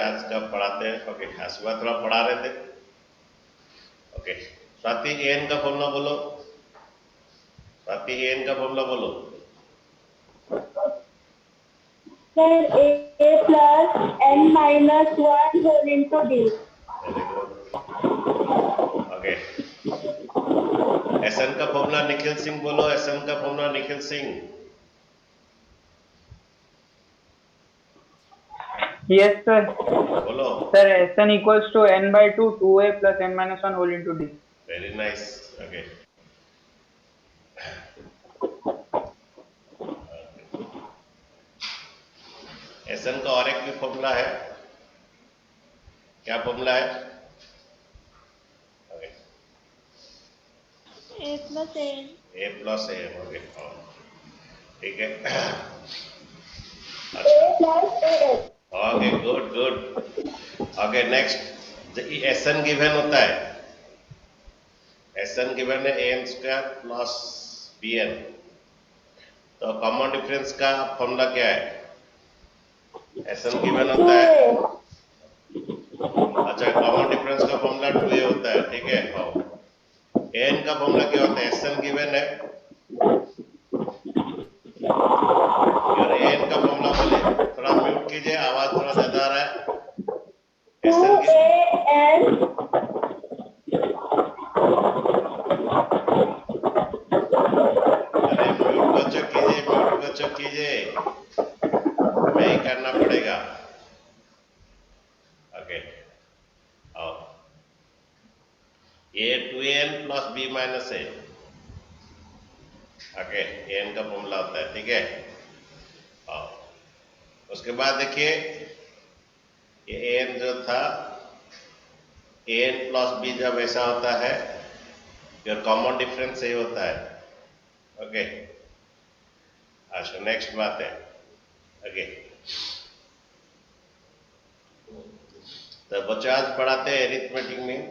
आज का पढ़ाते हैं। ओके, आज सुबह थोड़ा पढ़ा रहे थे। ओके, स्वाति एन का फॉर्मूला बोलो। स्वाति एन का फॉर्मूला बोलो। Sir a plus n minus 1 whole into d. Very good. Okay, SN का फॉर्मूला निखिल सिंह बोलो। एसएन का formula Nikhil Singh. Yes, sir. बोलो। Sir, Sn equals to n by 2, 2a plus n minus 1 whole into d. Very nice. Okay, SN का और एक भी formula है। क्या फॉर्मूला है? Okay, a plus n. A plus A. Okay, ठीक है। अच्छा, okay, good good. Okay, next SN given होता है। एसएन गिवन है N square plus B N. तो कॉमन डिफरेंस का फॉर्मूला क्या है? एसएन गिवन होता है। अच्छा, कॉमन डिफरेंस का फॉर्मूला 2a होता है। ठीक है, एन का फॉर्मूला क्या होता है? एसएन गिवन है। और एन का फॉर्मूला बोले, थोड़ा म्यूट कीजिए, आवाज थोड़ा ज्यादा आ रहा है। एसएन की अरे म्यूट बच्चों कीजिए, म्यूट बच्चों कीजिए, हमें ही करना पड़ेगा। ओके, आओ, ए 2n प्लस बी माइनस ए। ओके, एन का फॉर्मूला होता है। ठीक है, आओ, उसके बाद देखिए ये एन जो था, एन प्लस बी जब ऐसा होता है, योर कॉमन डिफरेंस यही होता है। ओके, अच्छा, नेक्स्ट बात है। ओके, तो बच्चों आज पढ़ाते हैं arithmetic mean.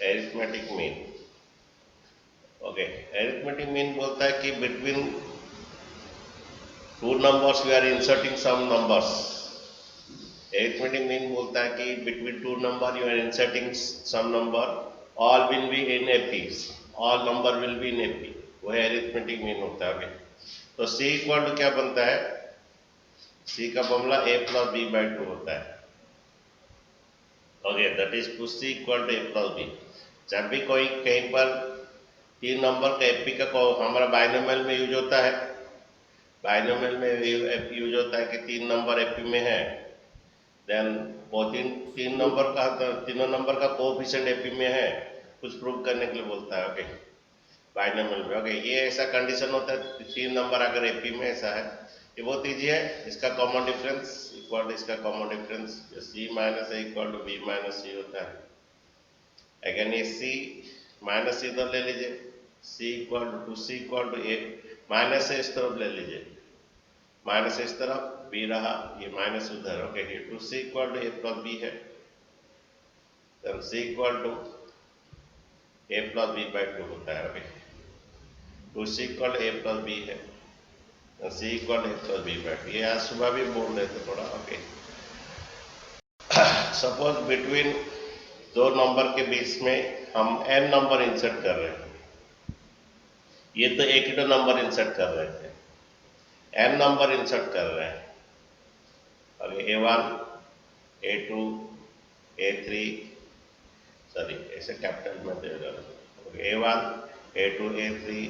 Arithmetic mean. Okay, arithmetic mean बोलता है कि between two numbers we are inserting some numbers. Arithmetic mean बोलता है कि between two number you are inserting some number, all will be in AP, all number will be in AP, वो arithmetic mean होता है। Okay, तो सी equal to क्या बनता है? सी का formula a plus B by 2 होता है। Okay, that is two C equal to a plus B. जब भी कोई कहीं पर तीन नंबर का एपी का हमारा बाइनोमियल में यूज होता है। बाइनोमियल में यूज होता है कि तीन नंबर एपी में है, देन वो तीन नंबर का, तीनों नंबर का कोएफिशिएंट एपी में है, कुछ प्रूव करने के लिए बोलता है। ओके, बाइनोमियल में। ओके, ये ऐसा कंडीशन होता है, तीन नंबर अगर एपी में ऐसा है, ये बहुत ईजी है। इसका कॉमन डिफरेंस इक्वल टू इसका common difference, C minus A equal to B minus C होता है। अगेन ये सी माइनस इधर ले लीजिए, C equal to C equal to A, minus से इस तरफ ले लीजिए, माइनस इस तरफ, बी रहा, ये माइनस उधर। ओके, ये two C equal to A plus B है, then C equal to A plus B by 2 होता है। Okay, two C equal to A plus B है, C equal A plus B by 2। ये आज सुबह भी बोल रहे थे थोड़ा। ओके, सपोज बिटवीन दो नंबर के बीच में हम n नंबर इंसर्ट कर रहे हैं। ये तो एक ही नंबर इंसर्ट कर रहे थे, n नंबर इंसर्ट कर रहे हैं। और a1 a2 a3, सॉरी ऐसे कैपिटल में दे रहा हूँ, a1 a2 a3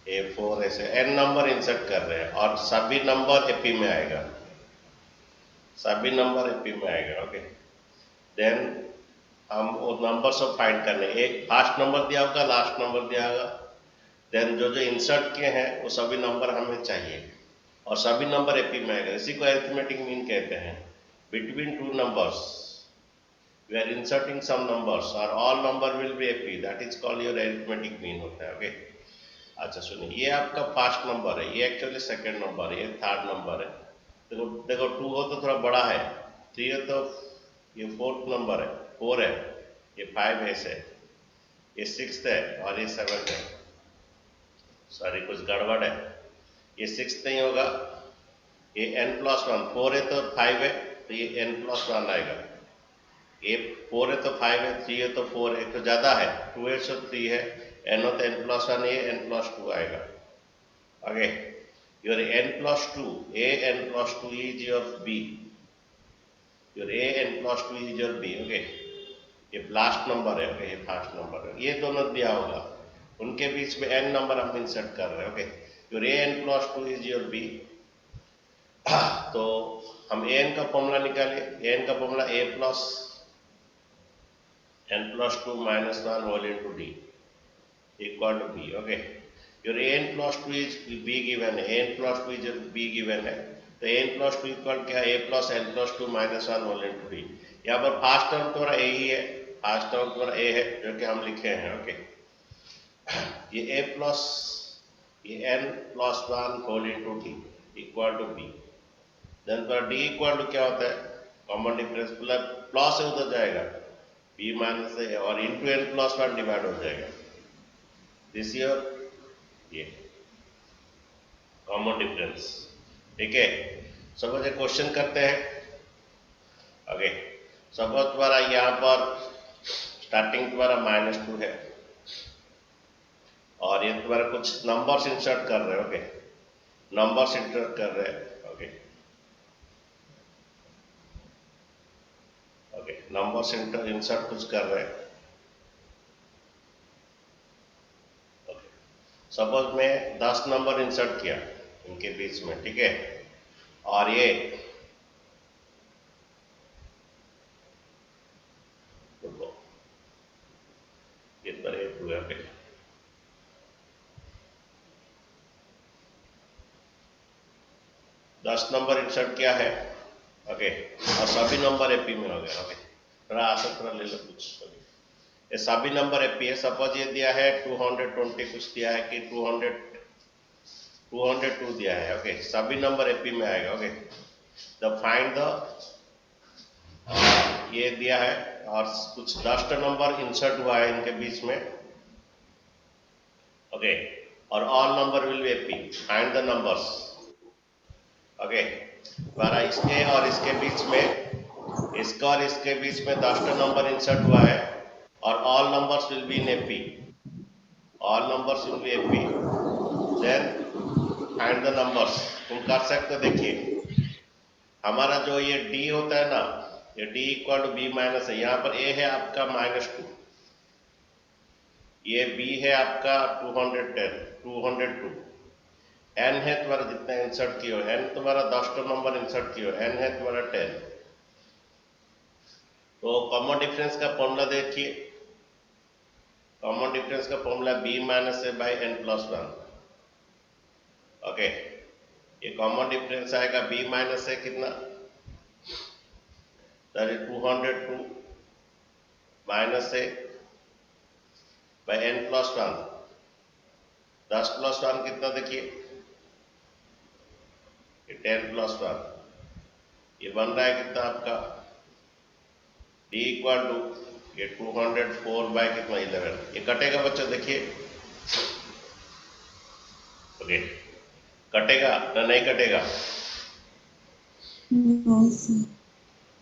a4, ऐसे n नंबर इंसर्ट कर रहे हैं और सभी नंबर एपी में आएगा, सभी नंबर एपी में आएगा। ओके, देन हम वो नंबर सब फाइंड करने, एक फर्स्ट नंबर दिया होगा, लास्ट नंबर दिया होगा, देन जो जो इंसर्ट किए हैं वो सभी नंबर हमें चाहिए और सभी नंबर एपी में आएगा। इसी को अरिथमेटिक मीन कहते हैं। Between two numbers we are inserting some numbers और all number will be AP, that is called your arithmetic mean होता है। ओके, अच्छा सुनिए, ये आपका फर्स्ट नंबर है, ये एक्चुअली सेकंड नंबर है, ये थर्ड नंबर है। देखो देखो, 2 हो तो थोड़ा बड़ा है, 3 है तो ये फोर्थ नंबर है, 4 है, ये 5 ऐसे, ये 6 है और ये 7 है। सॉरी कुछ गड़बड़ है, ये 6 नहीं होगा, ये n+1, 4 है तो 5 है, तो ये n+1 आएगा। ये 4 है तो 5 है, 3 है तो 4 है, तो ज़्यादा है, 2 है तो 3 है, n हो तो n+1, ये n+2 आएगा। Okay, your n+2, a n+2 is your b, your a n+2 is your b। Okay, ये लास्ट नंबर है, ओके, ये फर्स्ट नंबर है, ये दोनों दिया होगा, उनके बीच में n नंबर हम इंसर्ट कर रहे हैं। Okay, your a n+2 is your b। तो हम an का फॉर्मूला निकालिए, an का formula a plus n+2 minus 1 whole into d equal to b। Okay, your an+2 is b given है, an+2 is b given है, तो an+2 equal क्या है, a plus n+2 minus 1 whole into d। यहाँ पर first term तो a ही है, first term तो a है जो कि हम लिखे हैं। ओके, ये a प्लस ये n+1 whole into d equal to b, then पर d इक्वल टू क्या होता है, कॉमन डिफरेंस प्लस है उधर जाएगा, b माइनस है और इंटू n+1 डिवाइड हो जाएगा, दिस योर ये कॉमन डिफरेंस। ठीक है, सपोज एक क्वेश्चन करते हैं। ओके, सपोज तुम्हारा यहाँ पर स्टार्टिंग तुम्हारा -2 है और ये तुम्हारा कुछ नंबर्स इंसर्ट कर रहे हैं। ओके, नंबर्स इंसर्ट कर रहे हैं। ओके, ओके, नंबर्स इंसर्ट कुछ कर रहे हैं। ओके, सपोज मैं 10 नंबर इंसर्ट किया इनके बीच में, ठीक है, और ये पर 2 है। ओके, 10 नंबर इंसर्ट किया है। ओके, और सभी नंबर एपी में हो गया। ओके, थोड़ा आसान थोड़ा ले लो कुछ। ओके, ये सभी नंबर एपी है। सपोज ये दिया है 220, कुछ दिया है कि 202 दिया है। ओके, सभी नंबर एपी में आएगा। ओके, द फाइंड द, ये दिया है और कुछ 10 नंबर इंसर्ट हुआ है इनके बीच में। ओके, और all number will be AP, find the numbers. Okay, हमारा इसके और इसके बीच में, इसका और इसके बीच में 10 नंबर इंसर्ट हुआ है और all numbers will be in AP, all numbers will be AP, then find the numbers. तुम कर सकते हो। देखिए हमारा जो ये d होता है ना, ये d equal to b minus है। यहाँ पर a है आपका -2, ये b है आपका 202, n है तुम्हारा जितना इंसर्ट किया हो, n तुम्हारा 10 नंबर इंसर्ट किया हो, n है तुम्हारा 10। तो कॉमन डिफरेंस का फॉर्मूला देखिए, कॉमन डिफरेंस का फॉर्मूला b माइनस है बाई n+1। ओके, ये कॉमन डिफरेंस आएगा b माइनस है कितना, 202 माइनस है बाई n+1, 10 + 1 कितना, देखिए ये 10 + 1, ये बन रहा है कितना आपका d इक्वल टू ये 204 बाई कितना 11। ये कटेगा बच्चों, देखिए। ओके, कटेगा ना, नहीं कटेगा।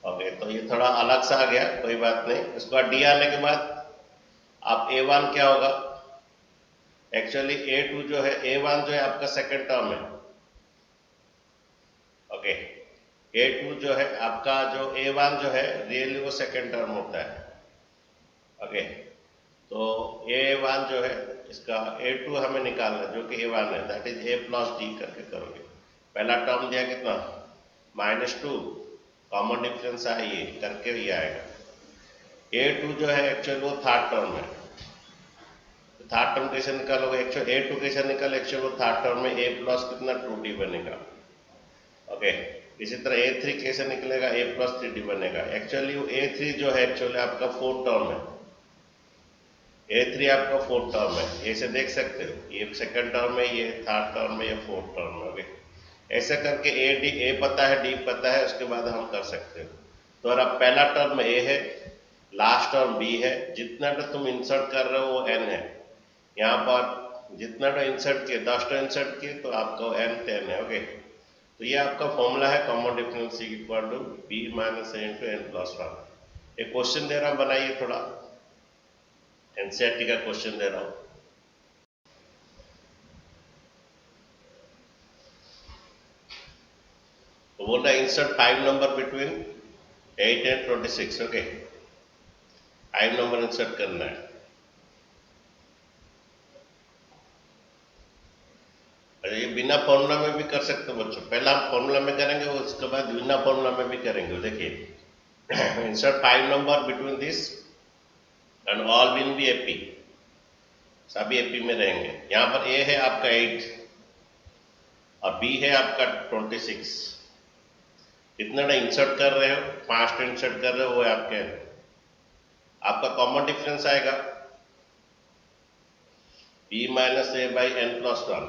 ओके, तो ये थोड़ा अलग सा आ गया, कोई बात नहीं। उसके बाद d आने के बाद आप a1 क्या होगा, एक्चुअली a2 जो है, a1 जो है आपका सेकंड टर्म है। ओके, a2 जो है आपका, जो a1 जो है रियली वो सेकंड टर्म होता है। ओके, तो a1 जो है इसका a2 हमें निकालना है, जो कि a1 है, that is a plus d करके करोगे। पहला टर्म दिया कितना, -2, कॉमन डिफरेंस है ये करके ही आएगा। a2 जो है एक्चुअल वो थर्ड टर्म है, तो थर्ड टर्म कैसे निकालोगे, एक्चुअल a2 कैसे निकाले, एक्चुअल वो थर्ड टर्म में a प्लस कितना 2d बनेगा। ओके, इसी तरह a3 कैसे निकलेगा, a प्लस 3d बनेगा। एक्चुअली वो a3 जो है एक्चुअली आपका फोर्थ टर्म है, a3 आपका फोर्थ टर्म है, ऐसे देख सकते हो, ये सेकंड टर्म है, ये थर्ड टर्म है, ये फोर्थ टर्म है। ओके, ऐसे करके a पता है, d पता है, उसके बाद हम कर सकते हो। तो अगर आप पहला टर्म a है, लास्ट टर्म b है, जितना तुम इंसर्ट कर रहे हो वो n है। यहाँ पर जितना इंसर्ट किए 10 इंसर्ट किए तो आपका n 10 है। ओके, तो ये आपका फॉर्मूला है common difference equal to B minus A into N plus one. एक क्वेश्चन दे रहा हूं, बनाइए थोड़ा, एनसीईआरटी का क्वेश्चन दे रहा हूं। तो बोल रहा है insert 5 number between 8 and 26। Okay, 5 number insert करना है। अरे ये बिना फॉर्मूला में भी कर सकते हो बच्चों, पहला हम फॉर्मूला में करेंगे, उसके बाद बिना फॉर्मूला में भी करेंगे। देखिए insert 5 number between this and all will be AP, सभी एपी में रहेंगे। यहाँ पर ए है आपका 8 और बी है आपका 26। कितना इंसर्ट कर रहे हो, 5 इंसर्ट कर रहे हो, वो है आपका कॉमन डिफरेंस आएगा B minus A by N plus one,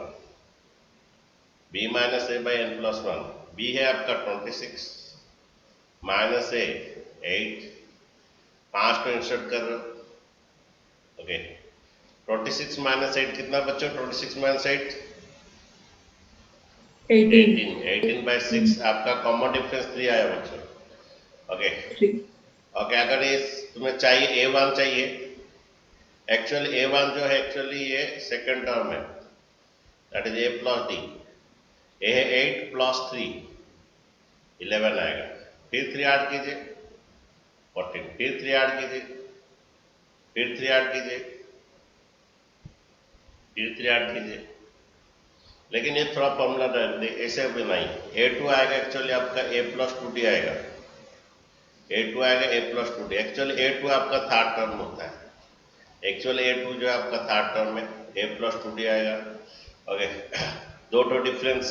B minus A by N plus one. B है आपका 26 माइनस ए 8, 5 को इंसर्ट कर रहे हो। ओके, 26 माइनस 8 कितना बच्चों, 26 माइनस 8 18, 18 बाई 6 आपका कॉमन डिफरेंस 3 आया बच्चों। ओके ओके, अगर ये तुम्हें चाहिए A1 चाहिए, एक्चुअल A1 जो है एक्चुअली ये सेकंड टर्म है, that is A plus D. A है 8 प्लस 3 11 आएगा, फिर 3 ऐड कीजिए 14, फिर 3 ऐड कीजिए, फिर 3 ऐड कीजिए, फिर 3 ऐड कीजिए। लेकिन ये थोड़ा फॉर्मूला ऐसे भी नहीं, A2 आएगा एक्चुअली आपका A प्लस 2D आएगा, A2 आएगा A plus 2D। Actually A2 आपका थर्ड टर्म होता है, एक्चुअली A2 जो है आपका थर्ड टर्म में A प्लस 2D आएगा। ओके, दो तो डिफरेंस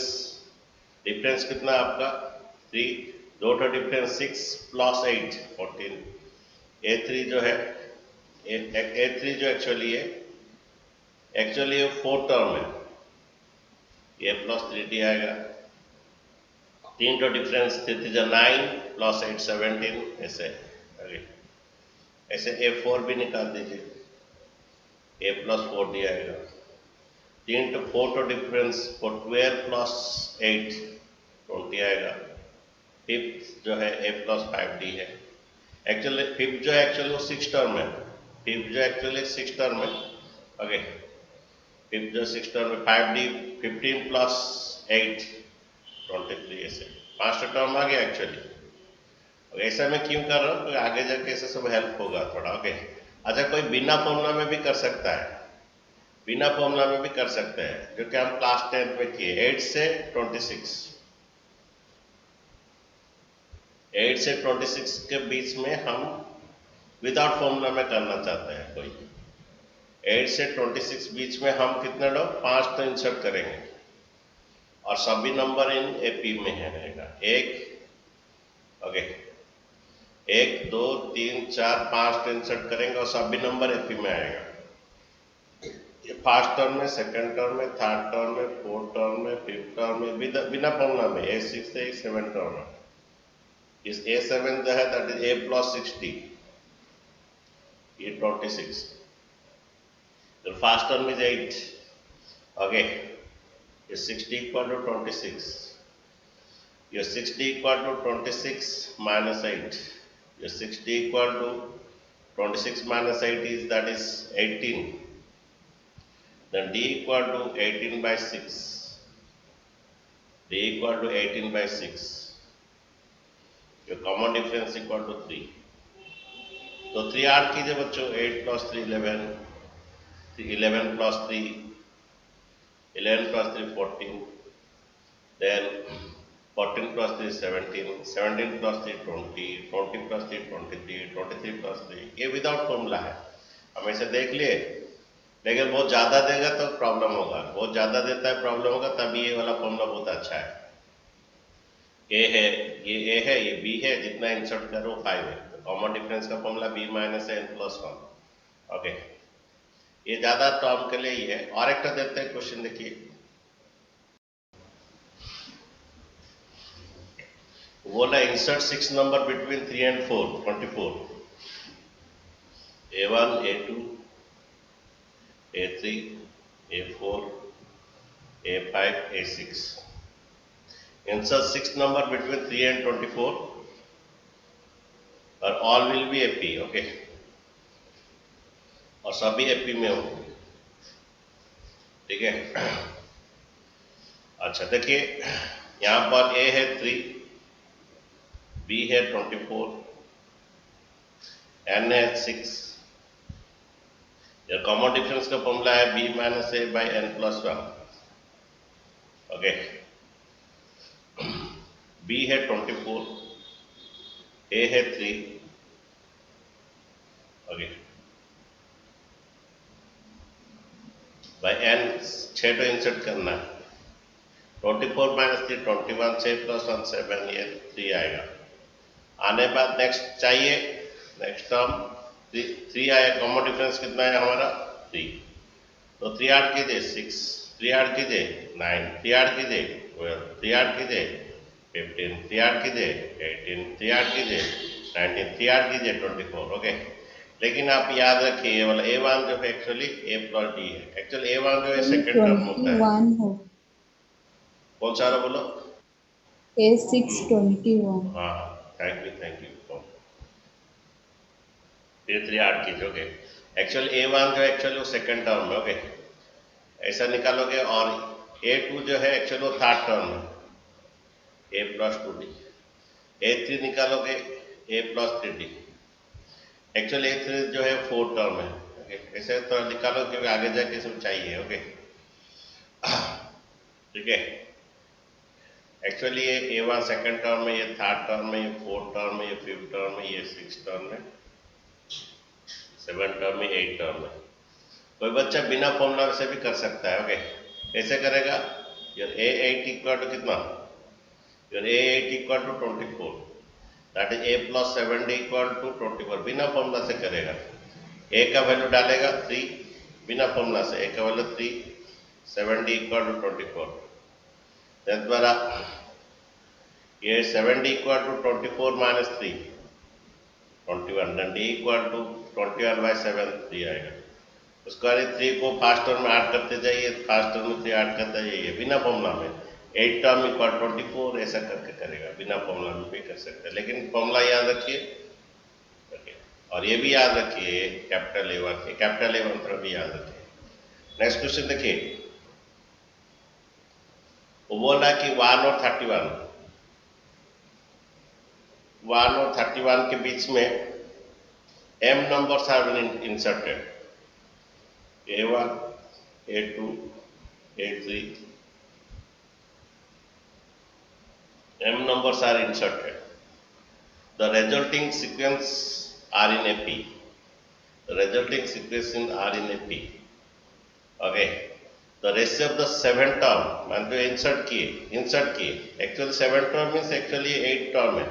कितना आपका 3, दो तो डिफरेंस 6 प्लस 8 14। A3 जो है A3 जो एक्चुअली ये 4 टर्म है, ये प्लस 3D आएगा। 3 तो डिफरेंस 3 9 प्लस 8 17, ऐसे ऐसे A4 भी निकाल दीजिए, A प्लस 4D आएगा। 3 तो 4 तो डिफरेंस 12 प्लस 8 20 आएगा। फिफ्थ जो है A प्लस 5D है। एक्चुअली फिफ्थ जो है एक्चुअली वो 6 टर्म है, फिफ्थ जो एक्चुअली 6 टर्म है। ओके, फिफ्थ जो 6 टर्म है 5D 15 प्लस 8 23, ऐसे 5 टर्म आ गया एक्चुअली। ऐसा मैं क्यों कर रहा हूँ, तो आगे जाके ऐसे सब हेल्प होगा थोड़ा। ओके, अच्छा कोई बिना फॉर्मूला में भी कर सकता है, बिना फॉर्मूला में भी कर सकते हैं, जो कि हम क्लास 10 में किए। 8 से 26, 8 से 26 के बीच में हम विदाउट फॉर्मूला में करना चाहते हैं कोई। 8 से 26 बीच में हम कितने लोग 5 तो इंसर्ट करेंगे और सभी नंबर इन एपी में है रहेगा। ओके, 1 2 3 4 5 तो इंसर्ट करेंगे और सभी नंबर एपी में आएगा। ये फर्स्ट टर्म में, सेकंड टर्म में, थर्ड टर्म में, फोर्थ टर्म में, फिफ्थ टर्म में, बिना फॉर्मूला में। A6 से A7 टर्म है। इस A7 जो है दैट इज A प्लस 60, ये 26। The first term is 8. Okay, your 60 equal to 26. Your 60 equal to 26 minus 8. Your 60 equal to 26 minus 8 is, that is 18. Then D equal to 18 by 6. D equal to 18 by 6. Your common difference equal to 3. तो 3 add कीजिए बच्चों, 8 plus 3 11, 11 plus 3 11 plus 3 14, then 14 plus 3 17, 17 plus 3 20, 20 plus 3 23, 23 plus 3। ये without formula है, हम ऐसे देख लिए। लेकिन बहुत ज़्यादा देगा तो प्रॉब्लम होगा, बहुत ज़्यादा देता है प्रॉब्लम होगा, तभी ये वाला फॉर्मूला बहुत अच्छा है। A है, ये A है, ये B है, जितना इंसर्ट करो 5 है। तो कॉमन डिफरेंस का formula B minus n plus 1। Okay, ये ज्यादा टर्म के लिए ही है। और एक तो देते हैं क्वेश्चन, देखिए बोला insert 6 number between 3 and 4 24। A1 A2 A3 A4 A5 A6। Insert 6 number between 3 and 24 और all will be AP, okay, और सभी AP में होंगे, ठीक है। अच्छा देखिए, यहाँ पर A है 3, B है 24, N है 6। यह कॉमन डिफरेंस का फॉर्मूला है B minus A by N plus 1, okay. B है 24, A है 3, ओके, बाई N 6 तो इंसर्ट करना है, 24 माइनस 3 21, 6 प्लस 1 7, ये 3 आएगा। आने बाद नेक्स्ट चाहिए, नेक्स्ट टर्म 3 आया, कॉमन डिफरेंस कितना है हमारा 3, तो 3 ऐड कीजिए 6, 3 ऐड कीजिए 9, 3 ऐड कीजिए 12, 3 ऐड कीजिए 15, 3 ऐड कीजिए 18, 3 ऐड कीजिए 19, 3 ऐड कीजिए 24, ओके। लेकिन आप याद रखिए ये वाला A1 जो है एक्चुअली A प्लस D है, एक्चुअली A1 जो है सेकंड टर्म होता है। 21 हो, कौन सा वाला बोलो? A6 21। हाँ, थैंक यू। ये 3 ऐड कीजिए, ओके। एक्चुअली A1 जो है एक्चुअली वो सेकंड टर्म है, ओके, ऐसा निकालोगे। और A2 जो है एक्चुअली वो थर्ड टर्म है, A प्लस 2D। A3 निकालोगे A plus 3D, actually A3 जो है फोर्थ टर्म है, ओके, ऐसे तो निकालो क्योंकि आगे जाके सब चाहिए, ओके, ठीक है। एक्चुअली ये A1 सेकंड टर्म में, ये थर्ड टर्म में, ये फोर्थ टर्म में, ये फिफ्थ टर्म में, ये सिक्स टर्म में, सेवन टर्म में, एट टर्म में। कोई बच्चा बिना फॉर्मूला से भी कर सकता है, ओके। कैसे करेगा? योर A8 इक्वल टू कितना? Your A8 equal to 24, that is A plus 7D equal to 24, बिना फॉर्मूला से करेगा। A का वैल्यू डालेगा 3, बिना फॉर्मूला से A का value 3, 7D equal to 24, then द्वारा ये 7D equal to 24 minus 3 21, then D equal to 21 by 7 3 आएगा। उसके बाद 3 को फर्स्ट टर्म में ऐड करते जाइए, फर्स्ट टर्म में 3 ऐड करते जाइए बिना फॉर्मूला में, 8 टर्म इक्वल 24, ऐसा करके करेगा, बिना फॉर्मूला में भी कर सकते हैं, लेकिन फॉर्मूला याद रखिए। और ये भी याद रखिए कैपिटल A1 तरफ भी याद रखिए। नेक्स्ट क्वेश्चन देखिए, वो बोल रहा है कि 1 और 31 के बीच में m numbers have been inserted, A1, A2, A3, m numbers are inserted. The resulting sequence are in AP. The resulting sequence are in AP. Okay. The ratio of the 7 term, मान जो insert किए, actually 7 term means actually 8 term है।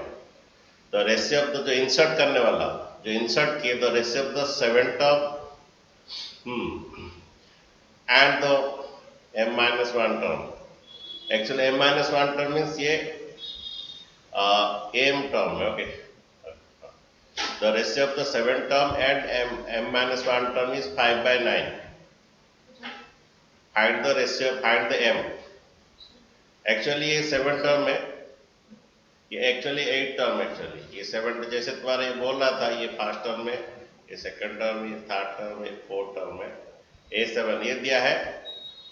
The ratio of the जो insert करने वाला, जो insert किए, the ratio of the 7 term and the m minus 1 term. Actually m minus 1 term means ये m term है, okay. The ratio of the 7 term and m minus 1 term is 5 by 9. Find the ratio, find the m. Actually ये 7 term है, ये actually 8 term, actually ये 7, जैसे तुम्हारे ये बोल रहा था, ये फर्स्ट टर्म में, ये सेकंड टर्म, ये थर्ड टर्म, ये फोर्थ टर्म में, A7 ये दिया है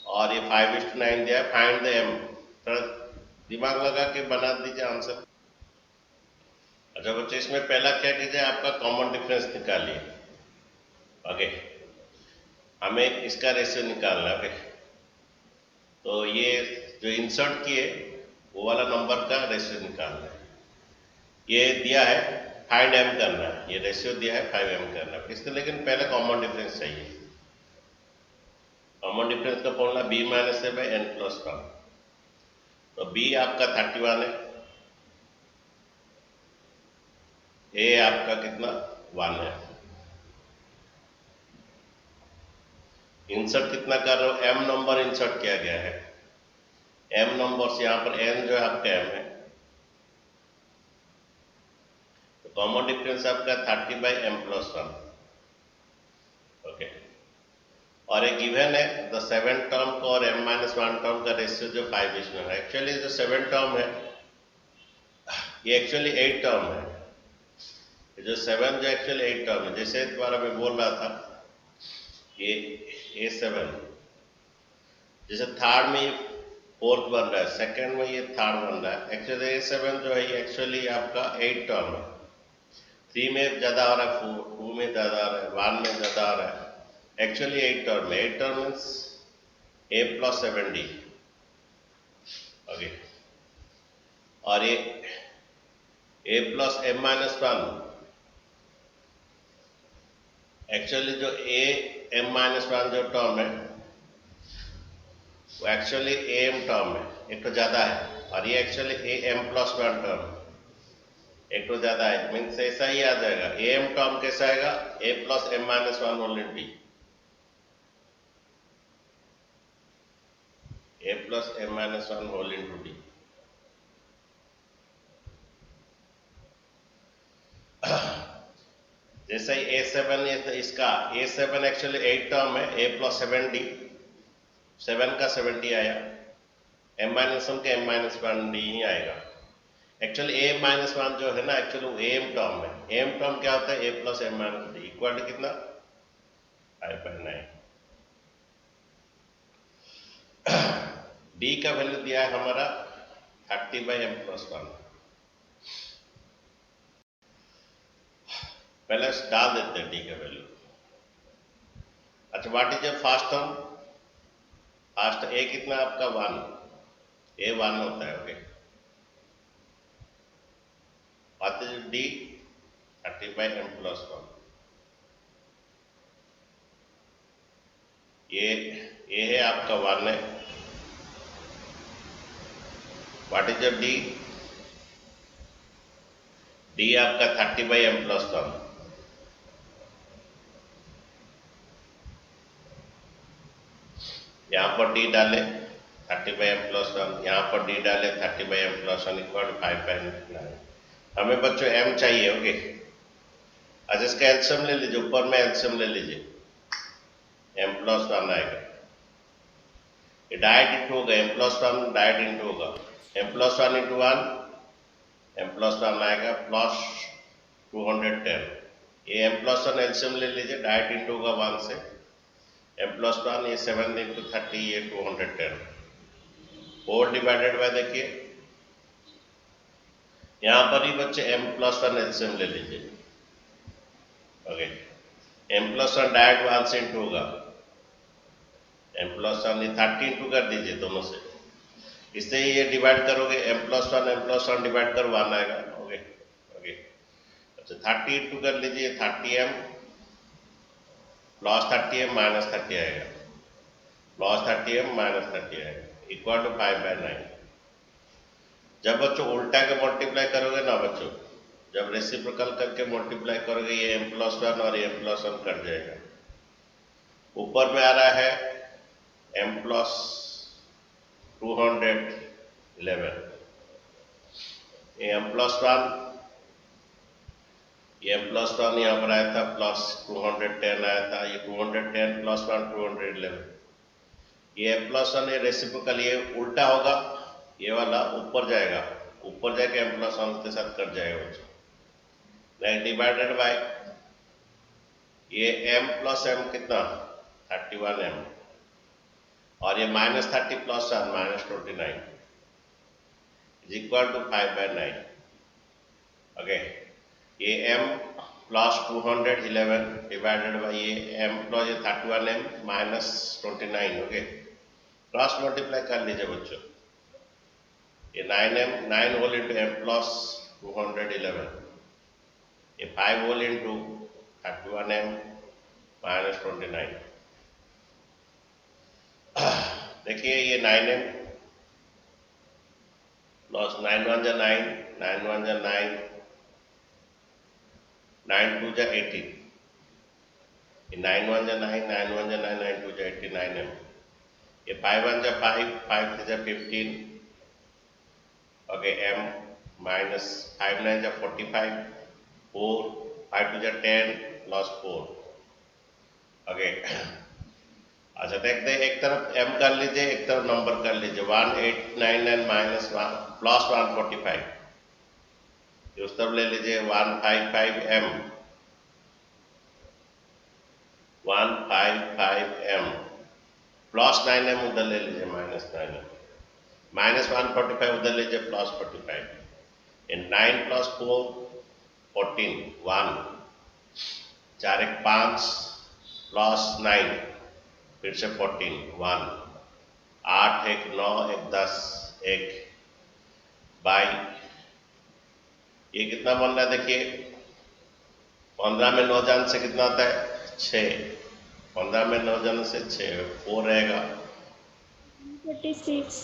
और ये 5:9 दिया है। फाइंड द m, थोड़ा दिमाग लगा के बना दीजिए आंसर। अच्छा बच्चे, इसमें पहला क्या कीजिए, आपका कॉमन डिफरेंस निकालिए, ओके। हमें इसका रेशियो निकालना है, ओके। तो ये जो इंसर्ट किए वो वाला नंबर का रेशियो निकालना है। ये दिया है 5m करना है, ये रेशियो दिया है 5m करना है, इसके लेकिन पहले कॉमन डिफरेंस चाहिए। कॉमन डिफरेंस का formula b minus A by n plus 1। तो b आपका 31 है, a आपका कितना 1 है। इंसर्ट कितना कर रहे हो? m नंबर इंसर्ट किया गया है, m नंबर से यहाँ पर n जो है आपका m है, तो कॉमन डिफरेंस आपका 30 बाई m प्लस 1, ओके। और एक गिवन है द 7 टर्म का और m-1 टर्म का रेशियो जो 5:9 है। एक्चुअली जो 7 टर्म है ये एक्चुअली 8 टर्म है। जो 7 जो एक्चुअली 8 टर्म है, जैसे द्वारा मैं बोल रहा था ये A7, जैसे थर्ड में ये फोर्थ बन रहा है, सेकंड में ये थर्ड बन रहा है। एक्चुअली A7 जो है एक्चुअली आपका 8 टर्म है। 3 में ज़्यादा आ रहा है, 2 में ज़्यादा आ रहा है, 1 में ज़्यादा आ रहा है। एक्चुअली 8 टर्म है। 8 term means A plus 7D। Okay, और ये A plus m-1, एक्चुअली जो m-1 जो टर्म है वो एक्चुअली am टर्म है, एक तो ज़्यादा है, और ये एक्चुअली am+1 टर्म एक तो ज़्यादा है। मीन्स ऐसा ही आ जाएगा। am टर्म कैसा आएगा? A plus m-1 whole in D। A plus m-1 whole in D। जैसे ही A7 इसका A7 एक्चुअली 8 टर्म है, A plus 7D, 7 का 7D आया, m-1 का m-1D ही आएगा। एक्चुअली a-1 जो है ना एक्चुअली वो am टर्म है। am टर्म क्या होता है? A plus m-D equal to कितना? 5/9। D का वैल्यू दिया है हमारा 30/m+1। पहले डाल देते हैं D का वैल्यू। अच्छा, what is first term? First A कितना आपका 1, A 1 होता है। Okay, what is D? 30/m+1। ये है आपका 1 है। What is D? D आपका 30/m+1। यहाँ पर D डाले 30/m+1, यहाँ पर D डाले 30/m+1 इक्वल टू 5/9। हमें बच्चों m चाहिए। ओके, अच्छा इसका एलसीएम ले लीजिए, ऊपर में एलसीएम ले लीजिए, m+1 आएगा। ये डाइट इंटू होगा, m+1 डाइट इंटू होगा, m+1 इंटू 1, m+1 आएगा प्लस 210। ये m+1 एलसीएम ले लीजिए, डाइट इंटू होगा 1 से, m+1 ये 7 इंटू 30 ये 210, 4 डिवाइडेड बाय, देखिए यहाँ पर ही बच्चे m+1 एलसीएम ले लीजिए। ओके, m+1 डायरेक्ट 1 से इंटू होगा, m+1 ये 30 इंटू कर दीजिए दोनों से, इससे ये डिवाइड करोगे m+1 डिवाइड कर 1 आएगा। ओके ओके, अच्छा 30 इंटू कर लीजिए, 30m प्लस 30m माइनस 30 आएगा, प्लस 30m माइनस 30 आएगा इक्वल टू 5/9। जब बच्चों उल्टा के मल्टीप्लाई करोगे ना बच्चों, जब रेसिप्रोकल करके मल्टीप्लाई करोगे ये m+1 और ये m+1 कट जाएगा। ऊपर में आ रहा है m+211, ये m+1 यहाँ पर आया था, प्लस 210 आया था, ये 210 प्लस 1 211, ये m+1 ये रेसिप्रोकल ये उल्टा होगा, ये वाला ऊपर जाएगा, ऊपर जाके m+1 के साथ कट जाएगा बच्चों। नेक्स्ट डिवाइडेड बाय ये m प्लस m कितना 31m, और ये -30 प्लस 1 -29 इज इक्वल टू 5/9। ओके, ये m प्लस 211 डिवाइडेड बाय ये m प्लस ये 31m -29। ओके, क्रॉस मल्टीप्लाई कर लीजिए बच्चों, ये 9m 9 whole into m plus 211, ये 5 होल इंटू 31m -29। देखिए ये 9m प्लस 9 1 जा 9, 9 1 जा 9, 9 2 जा 18, ये 9 1 जा 9, 9 1 जा 9, 9 2 जा 89m, ये 5 1 जा 5, 5 3 जा 15। ओके, m माइनस 5 9 जा 45, 4 5 2 जा 10 प्लस 4। ओके, अच्छा देखते हैं, एक तरफ m कर लीजिए, एक तरफ नंबर कर लीजिए। 1899 माइनस 1 प्लस 145, उस तरफ ले लीजिए 155m, 155m प्लस 9m उधर ले लीजिए, माइनस 9m, माइनस 145 उधर लीजिए, प्लस 45, 9 प्लस 4 14, 1, 4 एक 5 प्लस 9 फिर से 14, 1, 8 एक 9 एक 10 एक बाई, ये कितना बन रहा है देखिए, 15 में 9 जाने से कितना आता है 6, 15 में 9 जाने से 6, 4 रहेगा 46.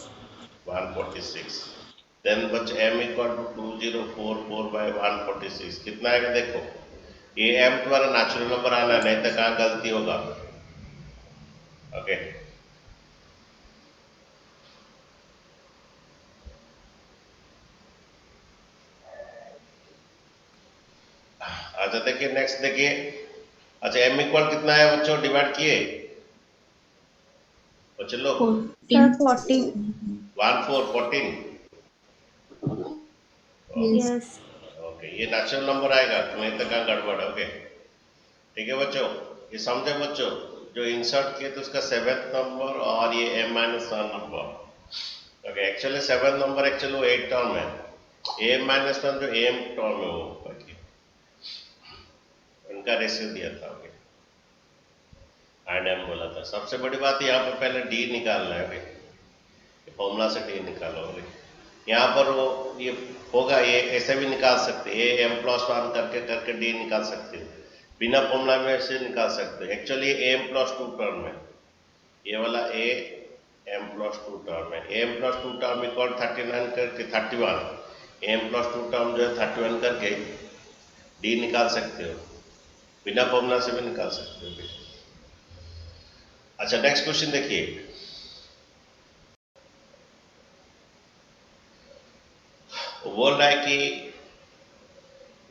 146। देन बच m इक्वल टू 2044 बाई 146 कितना आएगा देखो, ये m तुम्हारा नेचुरल नंबर आना है, नहीं तो कहाँ गलती होगा। ओके अच्छा देखिए नेक्स्ट देखिए, अच्छा m इक्वल कितना है बच्चों, डिवाइड किए बच्चों लोग, 14. 14 Yes. ओके, ये नेचुरल नंबर आएगा, तुम्हें तक कहाँ गड़बड़ है। ओके ठीक है बच्चों, ये समझे बच्चों, जो इंसर्ट किए तो उसका 7th नंबर और ये m minus 1 number. Okay actually 7th number actually वो 8 टर्म है, m माइनस 1 जो m टर्म है वो उनका रेशियो दिया था। ओके आईडीएम बोला था। सबसे बड़ी बात यहाँ पर पहले डी निकालना है। ओके फॉर्मूला से डी निकालोगे, यहाँ पर वो ये होगा, ये ऐसे भी निकाल सकते हैं, ए m प्लस 1 करके करके डी निकाल सकते हो, बिना फॉर्मूला में से निकाल सकते हो। एक्चुअली ए m प्लस 2 टर्म है, ये वाला ए m प्लस 2 टर्म है, ए m प्लस 2 टर्म इक्वल 39 करके 31, ए m प्लस 2 टर्म जो है 31 करके डी निकाल सकते हो, बिना फॉर्मूला से भी निकाल सकते हो। अच्छा नेक्स्ट क्वेश्चन देखिए, बोल रहा है कि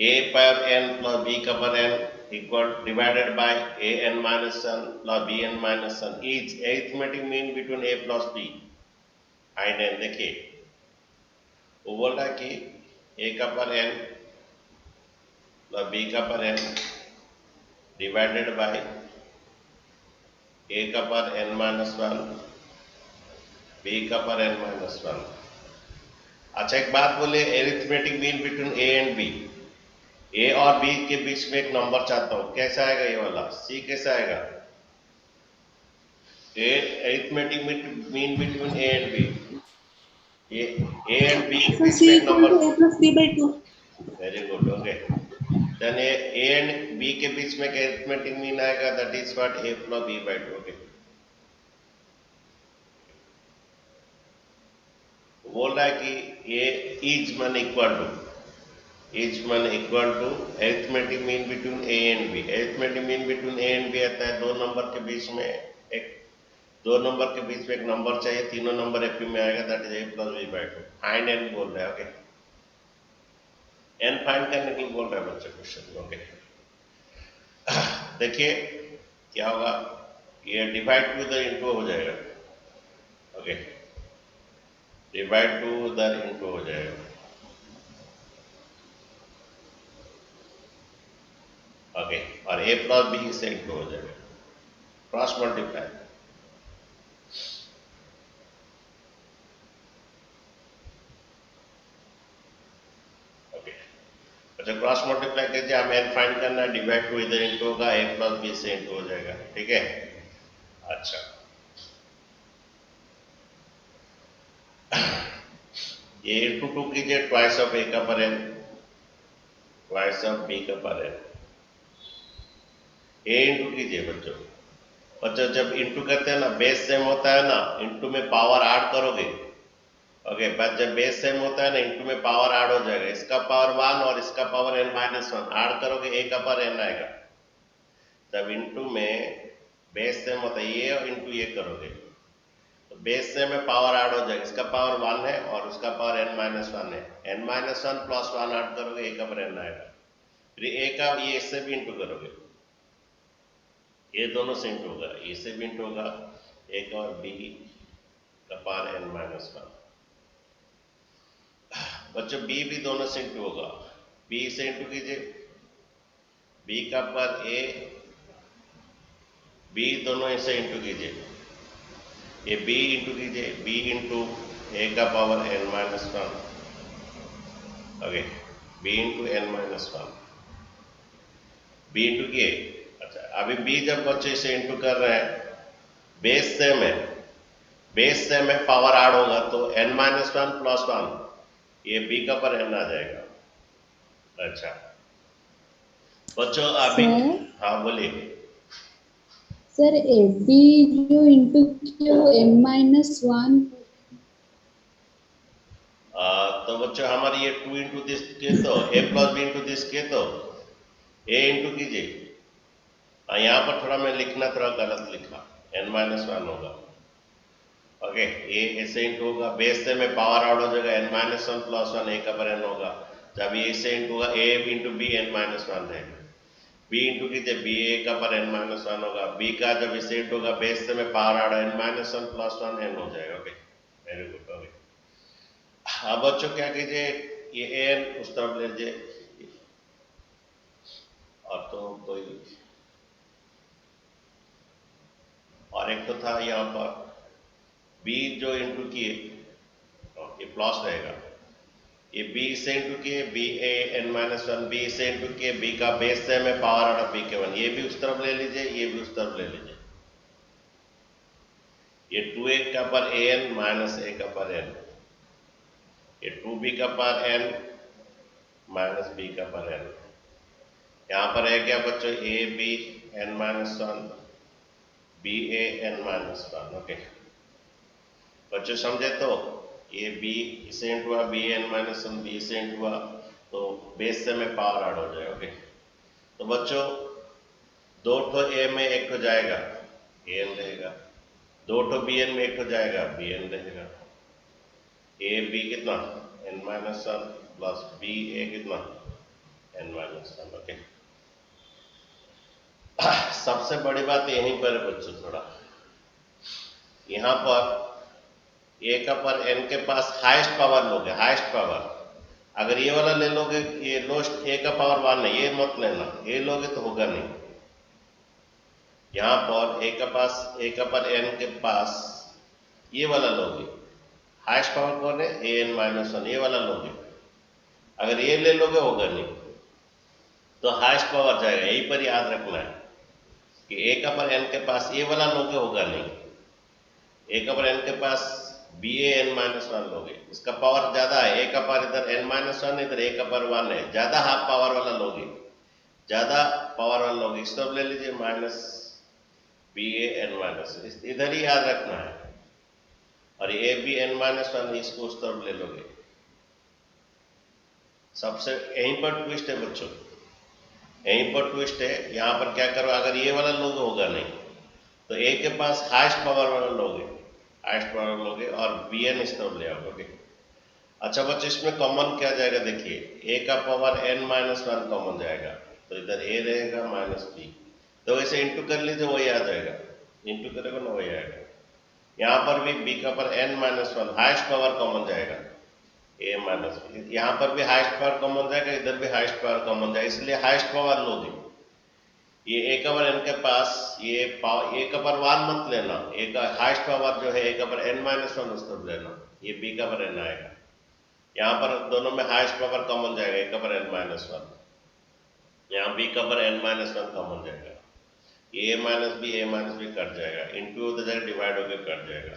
a पर n प्लस b का पर n equal divided by a n minus 1 plus b n minus 1 is arithmetic mean between a plus b। Find n देखिए, वो बोल रहा है कि a का पर n प्लस b का पर n डिवाइडेड बाय a का पर n माइनस 1 b का पर n माइनस 1। अच्छा एक बात बोले, arithmetic mean between a and b, ए और बी के बीच में एक नंबर चाहता हूं, कैसा आएगा ये वाला, सी कैसा आएगा, arithmetic mean between A and B, ये ए एंड बी के So बीच C में एक equal number. to A plus B by 2. Very good okay, then A and B के बीच में एरिथमेटिक मीन आएगा, that is what A plus B by 2। Okay बोल रहा है कि ये is mean equal to, is mean equal to arithmetic mean between A and B. Arithmetic mean between A and B आता है दो नंबर के बीच में एक, दो नंबर के बीच में एक नंबर चाहिए, तीनों नंबर एपी में आएगा, that is A plus B by 2। Find N बोल रहा है। ओके एन फाइंड करने के लिए बोल रहा है बच्चे क्वेश्चन। ओके देखिए क्या होगा, ये डिवाइड टू इधर इनटू हो जाएगा। ओके डिवाइड टू इधर इनटू हो जाएगा। ओके और ए प्लस बी से इनटू हो जाएगा, क्रॉस मल्टीप्लाई। ओके अच्छा क्रॉस मल्टीप्लाई कीजिए, हमें एन फाइंड करना है, डिवाइड टू इधर इनटू होगा, ए प्लस बी से इनटू हो जाएगा। ठीक है अच्छा ये इनटू 2 कीजिए, ट्वाइस ऑफ ए का पर एन, ट्वाइस ऑफ बी का पर एन, ए इंटू कीजिए बच्चों। बच्चों जब इंटू करते हैं ना, बेस सेम होता है ना, इंटू में पावर ऐड करोगे। ओके बट जब बेस सेम होता है ना, इंटू में पावर ऐड हो जाएगा, इसका पावर 1 और इसका पावर n माइनस 1 ऐड करोगे, ए का पावर n आएगा। जब इंटू में बेस सेम होता है, ये और इंटू ये करोगे तो बेस सेम में पावर ऐड हो जाएगा, इसका पावर 1 है और उसका पावर n माइनस 1 है, n माइनस 1 प्लस 1 ऐड करोगे, ए का पावर n आएगा। फिर ए का ये इससे भी इंटू करोगे, ये दोनों से इंटू होगा, ए से भी इंटू होगा, एक और बी का पावर n माइनस वन। बच्चों बी भी दोनों से इंटू होगा, बी से इंटू कीजिए, बी का पावर ए, बी दोनों से इंटू कीजिए, ये बी इंटू कीजिए, बी इंटू ए का power n minus one, okay, B into n minus one, B into किए। अच्छा, अभी बी जब बच्चे इसे इंटू कर रहे हैं, बेस सेम है, बेस सेम है, पावर ऐड होगा तो n minus one plus one, ये b का पर n आ जाएगा। अच्छा बच्चों अभी सर हाँ बोलिए। सर ए बी जो इंटू किया वो m माइनस वन। तो बच्चों हमारी ये 2 इंटू दिस के तो a plus B into this के तो a इंटू कीजिए। यहाँ पर थोड़ा मैं लिखना थोड़ा गलत लिखा, n माइनस वन होगा, ओके, a ऐसे इंटू होगा, बेस से में पावर आउट हो जाएगा, n minus one plus one a का पर n होगा, जब ये से इंटू होगा a into B n minus one रहेगा, b इंटू कीजिए, b a का पर n माइनस वन होगा, b का जब इसे इंटू होगा बेस से में power out n minus one plus one n हो जाएगा। Okay very good. ओके अब बच्चों क्या कीजिए, ये n उस तरफ ले लीजिए, और तो कोई और एक तो था यहाँ पर b जो इंटू किए, ये प्लस रहेगा, ये b से इंटू किए, b a n minus one, b से इंटू किए, b का बेस से में पावर आउट b के वन, ये भी उस तरफ ले लीजिए, ये भी उस तरफ ले लीजिए, ये 2a का पर an माइनस a का पर n, ये 2b का पर n माइनस b का पर n, यहाँ पर है क्या बच्चों, a b n minus one, b a n minus one. Okay बच्चों समझे, तो ये b से इंटू हुआ, b n minus one, b से इंटू हुआ, तो बेस से में पावर ऐड हो जाएगा। ओके तो बच्चों दो ठो a में एक ठो जाएगा, a n रहेगा, दो ठो b n में एक ठो जाएगा, b n रहेगा, a b कितना n minus one plus b a कितना n माइनस वन। ओके सबसे बड़ी बात यहीं पर है बच्चों, थोड़ा यहाँ पर a का पर n के पास हाईएस्ट पावर लोगे, हाईएस्ट पावर, अगर ये वाला ले लोगे, ये लोस्ट a का पावर वन है, ये मत लेना, ये लोगे तो होगा नहीं। यहाँ पर a का पर n के पास ये वाला लोगे, हाईएस्ट पावर कौन है, a n माइनस वन, ये वाला लोगे, अगर ये ले लोगे होगा नहीं, तो हाईएस्ट पावर जाएगा, यही पर याद रखना है कि a का पर n के पास ये वाला लोगे होगा नहीं, a का पर n के पास b a n minus one लोगे, इसका पावर ज्यादा है, a का पावर इधर n माइनस वन, इधर a का पावर वन है, ज्यादा हाफ पावर वाला लोगे, ज्यादा पावर वाला लोगे, इस तरफ ले लीजिए minus b a n minus, इधर ही याद रखना है, और a b n minus one इसको उस तरफ ले लोगे। सबसे यहीं पर ट्विस्ट है बच्चों, यहीं पर ट्विस्ट है, यहाँ पर क्या करो, अगर ये वाला लोगे होगा नहीं, तो a के पास हाईएस्ट पावर वाला लोगे, हाईएस्ट पावर लोगे और bn इस तरफ ले आओगे। ओके अच्छा बच्चों इसमें कॉमन क्या जाएगा, देखिए a का power n minus one common जाएगा, तो इधर a रहेगा माइनस b, तो वैसे इंटू कर लीजिए वही आ जाएगा, इंटू करेगा ना वही आएगा। यहाँ पर भी b का power n minus one, highest power common जाएगा, a माइनस, यहाँ पर भी हाईएस्ट पावर कॉमन जाएगा, इधर भी हाईएस्ट पावर कॉमन जाएगा, इसलिए हाईएस्ट पावर लोगे। ये a का पावर n के पास ये a का पावर वन मत लेना, a का हाईएस्ट पावर जो है a का पावर n माइनस वन उस तरफ लेना, ये b का पावर n आएगा, यहाँ पर दोनों में हाईएस्ट पावर कॉमन जाएगा, a का पावर n माइनस वन, यहाँ b का power n minus one common जाएगा, a माइनस b कट जाएगा, इंटू उधर जाएगा डिवाइड होकर कट जाएगा,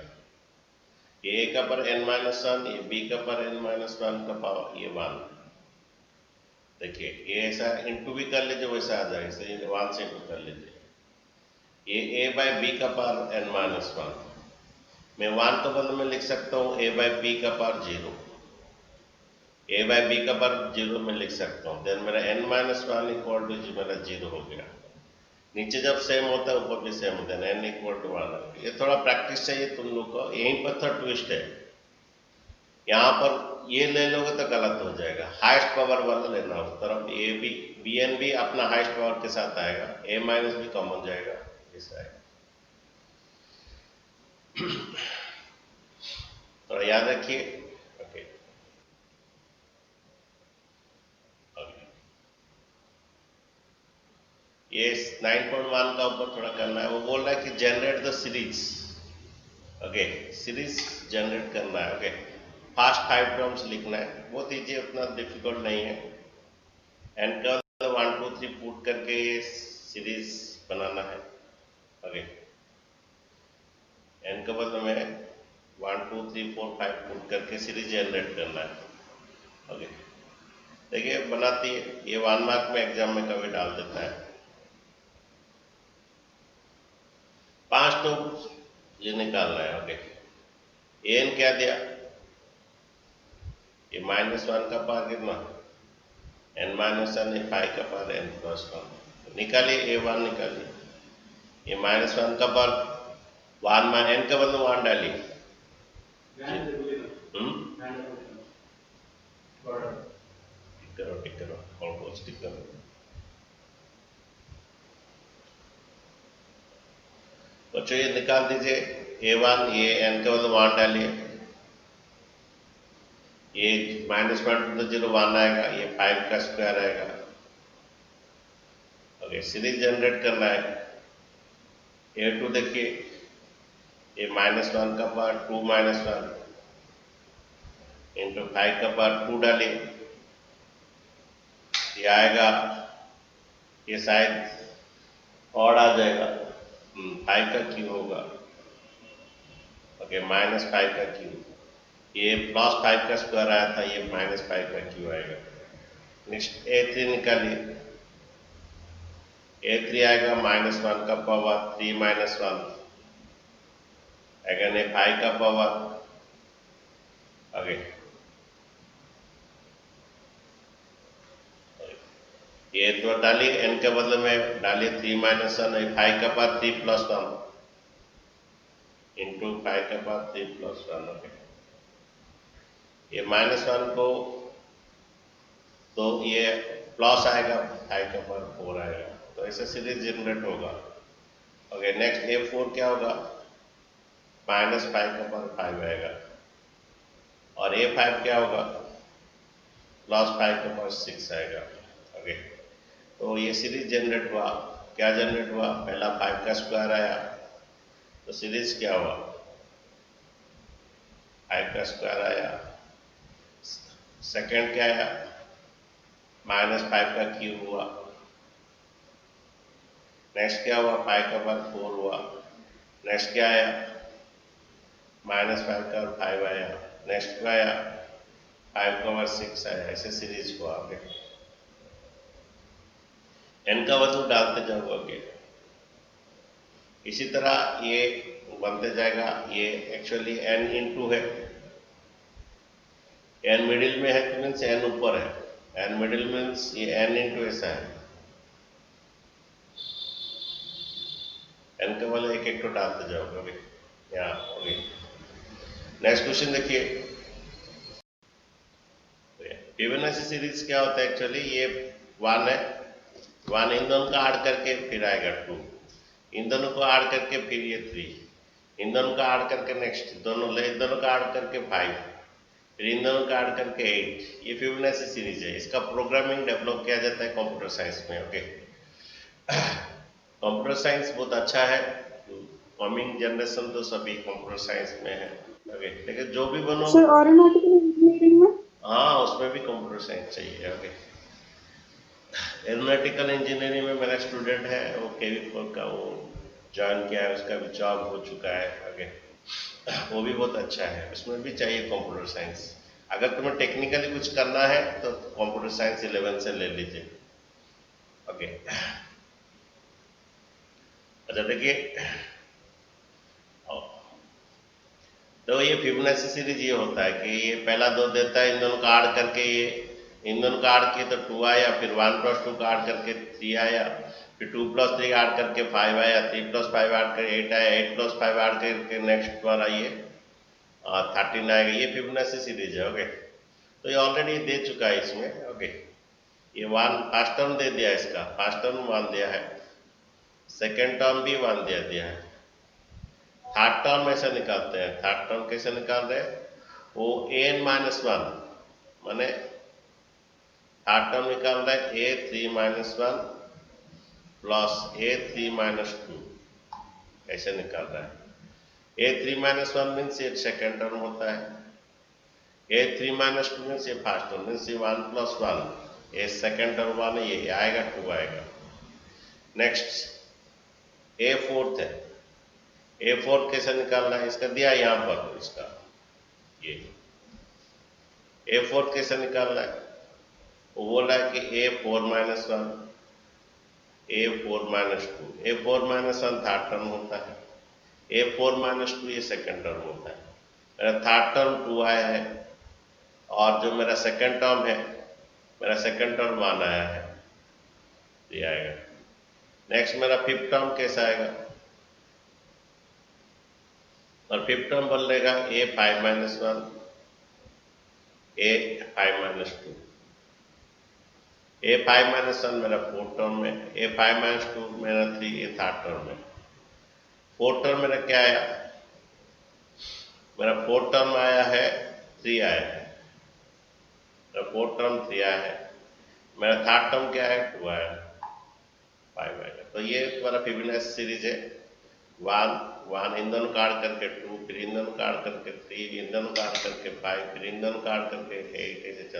ये a का पावर n माइनस वन, ये b का पावर n माइनस वन का पावर ये वन, देखिए ये ऐसा इंटू भी कर लीजिए वैसा आ जाएगा, इसे वन से इंटू कर लीजिए, ये a बाय b का पावर n माइनस वन, मैं वन के बदले में लिख सकता हूँ a बाय b का power zero, a by b का पावर जीरो में लिख सकता हूँ, देन मेरा n minus one equal to जी मेरा जीरो हो गया, नीचे जब सेम होता है ऊपर भी सेम होता है, n इक्वल टू वन। ये थोड़ा प्रैक्टिस चाहिए तुम लोग को, यहीं पर थोड़ा ट्विस्ट है, यहाँ पर ये ले लोगे तो गलत हो जाएगा, हाईएस्ट पावर वाला लेना उस तरफ, ए बी बी एन भी अपना हाईएस्ट पावर के साथ आएगा, a माइनस भी कॉमन जाएगा, ऐसा है। थोड़ा याद रखिए। ओके, ये 9.1 का ऊपर थोड़ा करना है। वो बोल रहा है कि generate the series. Okay, series generate करना है। ओके, फास्ट 5 टर्म्स लिखना है, बहुत ईजी, उतना डिफिकल्ट नहीं है। एन का 1 2 3 पुट करके ये सीरीज बनाना है। ओके, एन का बदले में 1 2 3 4 5 पुट करके सीरीज जनरेट करना है। ओके, देखिए बनाती है, ये 1 मार्क में एग्जाम में कभी डाल देता है। 5 तो ये निकालना है। ओके, एन क्या दिया, ये -1 का पार कितना, n -1 ये 5 का पार n + 1 निकालिए, a1 निकालिए। ये -1 का पार 1 में n का बदले 1 डालिए। टिक करो ऑलमोस्ट टिक करो। बच्चों ये निकाल दीजिए, a1 ये n का बदले 1 डालिए। ये -1 तो 0 1 आएगा, ये 5 का स्क्वायर आएगा। ओके, सीरीज जनरेट करना है। a2 देखिए, ये -1 का पावर 2 -1 इंटू 5 का पावर 2 डालिए, ये आएगा, ये शायद और आ जाएगा, 5 का क्यूब होगा। ओके, -5 का क्यूब, ये +5 का स्क्वायर आया था, ये -5 का क्यूब आएगा। नेक्स्ट a3 निकालिए, a3 आएगा -1 का पावर 3 -1 अगेन ये 5 का पावर। ओके, ये तो डालिए, n के बदले में डालिए 3 -1, 5 का पावर 3 + 1 इंटू 5 का पावर 3 + 1। ओके, ये -1 को तो ये प्लस आएगा, 5 का पावर 4 आएगा, तो ऐसे सीरीज जनरेट होगा। ओके, नेक्स्ट a4 क्या होगा, -5 का पावर 5 आएगा, और a5 क्या होगा, +5 का पावर 6 आएगा। ओके, तो ये सीरीज जनरेट हुआ। क्या जनरेट हुआ, पहला 5 का स्क्वायर आया, तो सीरीज क्या हुआ, 5 का स्क्वायर आया। सेकंड क्या आया, -5 का क्यूब हुआ। नेक्स्ट क्या हुआ, 5 का पावर 4 हुआ। नेक्स्ट क्या आया, -5 का पावर 5 आया। नेक्स्ट क्या आया, 5 का पावर 6 आया। ऐसे सीरीज हुआ। आगे n का वैल्यू डालते जाओगे, इसी तरह ये बनते जाएगा। ये एक्चुअली n इंटू है, n मिडिल में है तो मीन्स n ऊपर है, n मिडिल मीन्स ये n इंटू ऐसा है। n का वाला एक एक तो डालते जाओगे यहाँ। ओके, नेक्स्ट क्वेश्चन देखिए, फिबोनाची सीरीज क्या होता है, एक्चुअली ये 1 है, 1 इन दोनों का ऐड करके फिर आएगा 2, इन दोनों को ऐड करके फिर ये 3, इन दोनों का ऐड करके नेक्स्ट दोनों का ऐड करके 5, फिर इन दोनों का ऐड करके 8। ये फिबोनाची सीरीज है। इसका प्रोग्रामिंग डेवलप किया जाता है कंप्यूटर साइंस में। ओके, कंप्यूटर साइंस बहुत अच्छा है, कमिंग जनरेशन तो सभी कंप्यूटर साइंस में है। ओके, लेकिन जो भी बनो सर एरोनॉटिकल इंजीनियरिंग में, हाँ उसमें भी कंप्यूटर साइंस चाहिए। ओके, एरोनॉटिकल इंजीनियरिंग में मेरा स्टूडेंट है, वो केवी का वो ज्वाइन किया है, उसका भी जॉब हो चुका है। ओके, वो भी बहुत अच्छा है, उसमें भी चाहिए कंप्यूटर साइंस। अगर तुम्हें टेक्निकली कुछ करना है तो कंप्यूटर साइंस 11 से ले लीजिए। ओके, अच्छा देखिए, तो ये फिबोनाची सीरीज ये होता है कि ये पहला 2 देता है, इन दोनों का ऐड करके ये इन दोनों का ऐड किए तो 2 आया, फिर 1 + 2 का ऐड करके 3 आया, फिर 2 + 3 ऐड करके 5 आया, 3 + 5 ऐड करके 8 आया, 8 + 5 ऐड करके नेक्स्ट बार आइए 13 आएगा। ये फिबोनाची सीरीज है। ओके, तो ये ऑलरेडी दे चुका है इसमें। ओके, ये 1 फर्स्ट टर्म दे दिया, इसका फर्स्ट टर्म 1 दिया है, सेकेंड टर्म भी 1 दे दिया है। थर्ड टर्म ऐसे निकालते हैं। थर्ड टर्म कैसे निकाल रहे हैं? वो an माइनस 1 माने थर्ड टर्म निकाल रहे हैं a3 minus 1 plus a3 minus 2 ऐसे निकाल रहा है। a3 माइनस 1 मीन्स ये सेकेंड टर्म होता है, a3 माइनस 2 मीन्स ये फर्स्ट टर्म, मीन्स ये 1 प्लस 1 ये सेकेंड टर्म 1 ये आएगा 2 आएगा। नेक्स्ट a फोर्थ है, a फोर्थ कैसे निकालना है? इसका दिया यहाँ पर, इसका ये a फोर्थ कैसे निकालना है? वो बोला है कि a4 minus 1 a4 minus 2, a4 minus 1 third term होता है, a4 माइनस 2 ये सेकेंड टर्म होता है। मेरा थर्ड टर्म 2 आया है और जो मेरा सेकेंड टर्म है, मेरा सेकेंड टर्म 1 आया है, ये आएगा। नेक्स्ट मेरा फिफ्थ टर्म कैसा आएगा? और फिफ्थ टर्म बदलेगा a5 minus 1 a5 minus 2, a5 minus 1 मेरा फोर्थ टर्म में, a5 माइनस 2 मेरा 3 ये थर्ड टर्म में। फोर्थ टर्म मेरा क्या आया? मेरा फोर्थ टर्म आया है 3 आया है, मेरा फोर्थ टर्म 3 आया है। मेरा थर्ड टर्म क्या है? 2 आया है, 5 आएगा। तो ये तुम्हारा फिबोनाची सीरीज है। 1 इन दोनों काट करके 2, फिर इन दोनों काट करके 3, इन दोनों काट करके 5, फिर इन दोनों काट करके 8 ऐसे चल